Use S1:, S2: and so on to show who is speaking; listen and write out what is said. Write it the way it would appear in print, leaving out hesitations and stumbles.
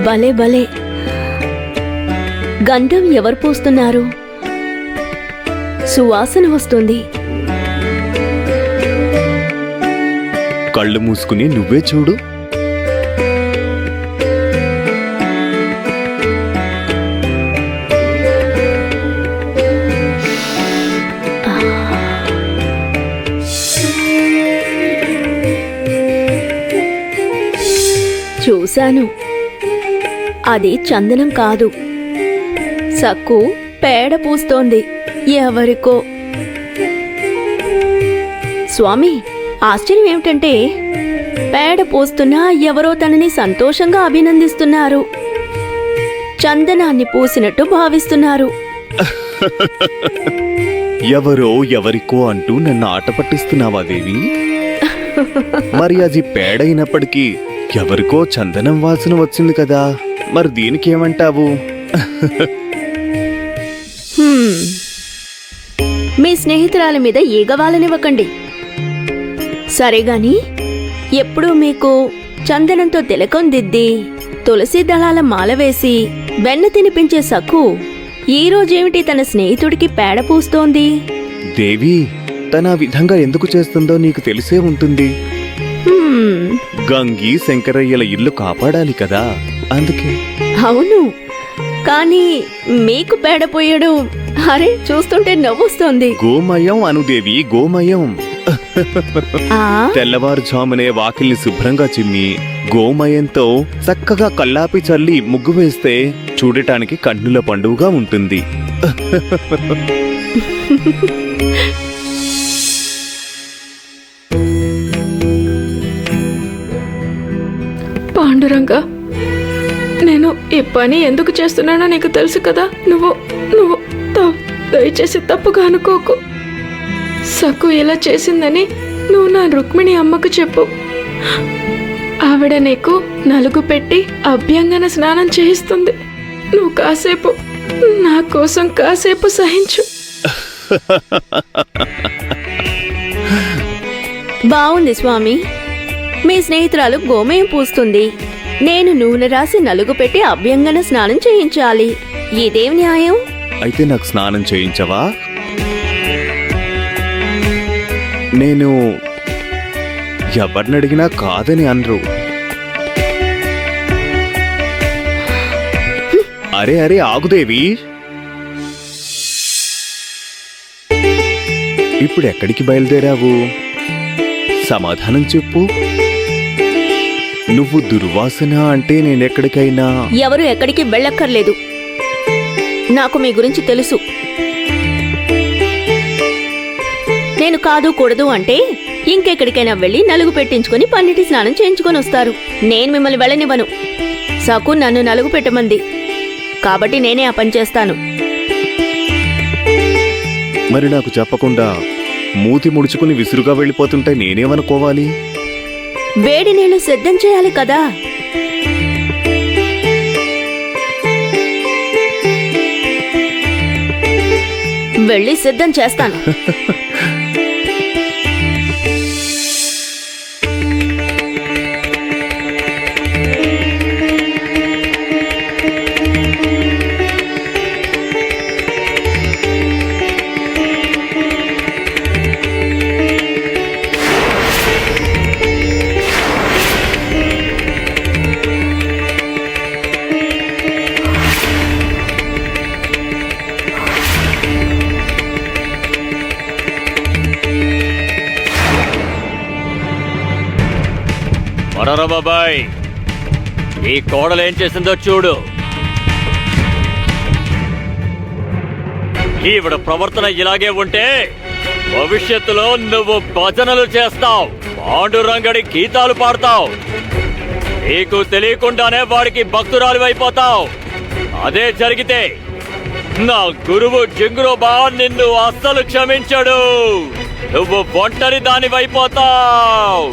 S1: భలే భలే. గంధం ఎవరు పూస్తున్నారు? సువాసన వస్తుంది.
S2: కళ్ళు మూసుకుని నువ్వే చూడు.
S1: చూశాను, అది చందనం కాదు, సక్కు పేడ పూస్తోంది. ఎవరికో. స్వామి, ఆశ్చర్యం ఏమిటంటే పేడ పూస్తున్నా ఎవరో తనని సంతోషంగా అభినందిస్తున్నారు. చందనాన్ని పూసినట్టు భావిస్తున్నారు.
S2: ఎవరో ఎవరికో అంటూ నన్ను ఆట పట్టిస్తున్నావా దేవి? మరి అది పేడైనప్పటికీ ఎవరికో చందనం వాసన వచ్చింది కదా, మరి దీనికేమంటావు?
S1: మీ స్నేహితురాలి మీద ఈగవాలనివ్వకండి. సరేగాని, ఎప్పుడూ మీకు చందనంతో తిలకం దిద్ది తులసి దళాల మాల వేసి వెన్న తినిపించే సక్కు ఈరోజేమిటి తన స్నేహితుడికి పేడ పూస్తోంది?
S2: దేవి, తన ఆ విధంగా ఎందుకు చేస్తుందో నీకు తెలిసే ఉంటుంది. గంగి శంకరయ్యల ఇల్లు కాపాడాలి కదా, అందుకే.
S1: అవును, కానీ మీకు పేడ పోయడం అరే చూస్తుంటే నవ్వొస్తోంది.
S2: గోమయం అనుదేవి, గోమయం. తెల్లవారుజామునే వాకిల్ని శుభ్రంగా చిమ్మి గోమయంతో చక్కగా కల్లాపి చల్లి ముగ్గు వేస్తే చూడటానికి కన్నుల పండుగగా ఉంటుంది.
S3: పాండురంగా, నేను ఈ పని ఎందుకు చేస్తున్నానో నీకు తెలుసు కదా. నువ్వు నువ్వు దయచేసి తప్పుగా అనుకోకు. సక్కు ఇలా చేసిందని నువ్వు నా రుక్మిణి అమ్మకు చెప్పు. ఆవిడ నీకు నలుగు పెట్టి అభ్యంగన స్నానం చేయిస్తుంది. నువ్వు కాసేపు నా కోసం కాసేపు సహించు.
S1: బావుంది స్వామి. మీ స్నేహితురాలు గోమయం పూస్తుంది, నేను నూనె రాసి నలుగు పెట్టి అభ్యంగన స్నానం చేయించాలి. ఇదేం న్యాయం?
S2: అయితే నాకు స్నానం చేయించవా? నేను ఎవరినడిగినా కాదని అనరు. అరే అరే ఆగుదేవి, ఇప్పుడు ఎక్కడికి బయలుదేరావు? సమాధానం చెప్పు. నువ్వు దుర్వాసన అంటే నేనెక్కడికైనా.
S1: ఎవరు ఎక్కడికి వెళ్ళక్కర్లేదు, నాకు మీ గురించి తెలుసు. నేను కాదు కూడదు అంటే ఇంకెక్కడికైనా వెళ్ళి నలుగు పెట్టించుకుని పన్నీటి స్నానం చేయించుకొని వస్తారు. నేను మిమ్మల్ని వెళ్ళనివ్వను. సకు నన్ను నలుగు పెట్టమంది కాబట్టి నేనే ఆ పని చేస్తాను.
S2: మరి నాకు చెప్పకుండా మూతి ముడుచుకుని విసురుగా వెళ్ళిపోతుంటే నేనేమనుకోవాలి?
S1: వేడి నీళ్లు సిద్ధం చేయాలి కదా. వెళ్ళి సిద్ధం చేస్తాను.
S4: మరరా బాబాయ్, ఈ కోడలేం చేసిందో చూడు. ఈవిడ ప్రవర్తన ఇలాగే ఉంటే భవిష్యత్తులో నువ్వు భజనలు చేస్తావు, పాండురంగడి గీతాలు పాడతావు, నీకు తెలియకుండానే వాడికి భక్తురాలు అయిపోతావు. అదే జరిగితే నా గురువు జింగురోబా నిన్ను అస్సలు క్షమించడు. నువ్వు ఒంటరి దానివైపోతావు.